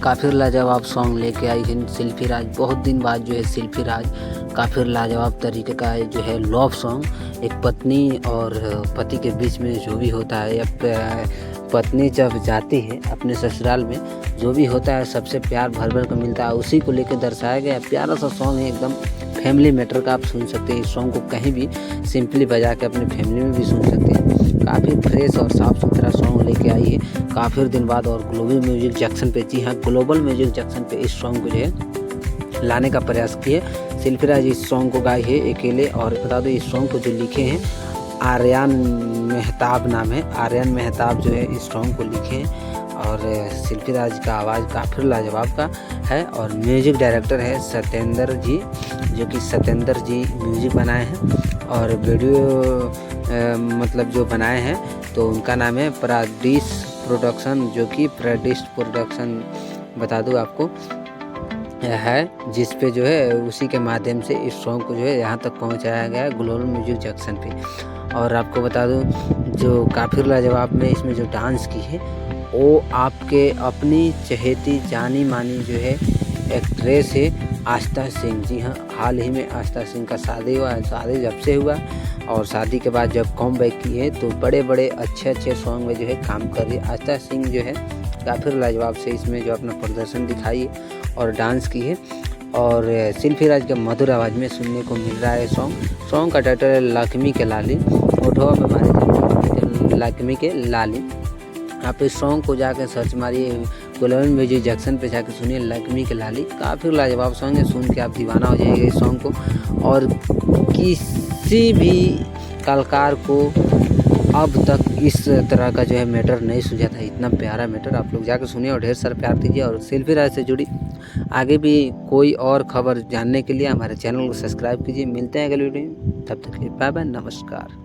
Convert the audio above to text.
काफ़ी लाजवाब सॉन्ग लेके आई है शिल्पी राज। बहुत दिन बाद जो है शिल्पी राज काफ़ी लाजवाब तरीके का जो है लव सॉन्ग, एक पत्नी और पति के बीच में जो भी होता है, या पत्नी जब जाती है अपने ससुराल में, जो भी होता है सबसे प्यार भर भर कर मिलता है, उसी को लेकर दर्शाया गया प्यारा सा सॉन्ग है। एकदम फैमिली मैटर का आप सुन सकते हैं। इस सॉन्ग को कहीं भी सिंपली बजा के अपनी फैमिली में भी सुन सकते हैं। काफ़ी फ्रेश और साफ़ सुथरा सॉन्ग लेके आई है काफ़ी दिन बाद, और ग्लोबल म्यूजिक जंक्शन पे, जी हाँ ग्लोबल म्यूजिक जंक्शन पे इस सॉन्ग को जो है लाने का प्रयास किए। शिल्पी राज इस सॉन्ग को गाई है अकेले। और बता दो इस सॉन्ग को जो लिखे हैं आर्यन मेहताब नाम है, आर्यन मेहताब जो है इस सॉन्ग को लिखे हैं। और शिल्पी राज का आवाज़ काफ़ी लाजवाब का है। और म्यूजिक डायरेक्टर है सत्येंद्र जी, जो कि सत्येंद्र जी म्यूजिक बनाए हैं। और वीडियो मतलब जो बनाए हैं तो उनका नाम है प्रादिश प्रोडक्शन, जो कि प्रादिश प्रोडक्शन बता दूं आपको है, जिस पे जो है उसी के माध्यम से इस सॉन्ग को जो है यहाँ तक पहुँचाया गया है ग्लोबल म्यूजिक जंक्शन पे। और आपको बता दूं जो काफ़ी लाजवाब में इसमें जो डांस की है वो आपके अपनी चहेती जानी मानी जो है एक्ट्रेस है आस्था सिंह। जी हाँ, हाल ही में आस्था सिंह का शादी हुआ है। शादी जब से हुआ और शादी के बाद जब कम बैक की है तो बड़े बड़े अच्छे सॉन्ग में जो है काम कर रही है आस्था सिंह। जो है काफ़ी लाजवाब से इसमें जो अपना प्रदर्शन दिखाई है और डांस की है। और शिल्पी राज के मधुर आवाज़ में सुनने को मिल रहा है सॉन्ग का टाइटल है लक्ष्मी के लाली, ओठवा में मारे लक्ष्मी के लाली। आप इस सॉन्ग को जाकर सर्च मारिए ग्लोबल म्यूजिक जंक्शन पे, जाकर सुनिए लक्ष्मी के लाली। काफ़ी लाजवाब सॉन्ग है, सुन के आप दीवाना हो जाइएगा इस सॉन्ग को। और किसी भी कलाकार को अब तक इस तरह का जो है मैटर नहीं सूझा था, इतना प्यारा मैटर। आप लोग जाकर सुनिए और ढेर सारा प्यार दीजिए। और शिल्पी राज से जुड़ी आगे भी कोई और खबर जानने के लिए हमारे चैनल को सब्सक्राइब कीजिए। मिलते हैं अगले वीडियो में, तब तक के लिए बाय बाय, नमस्कार।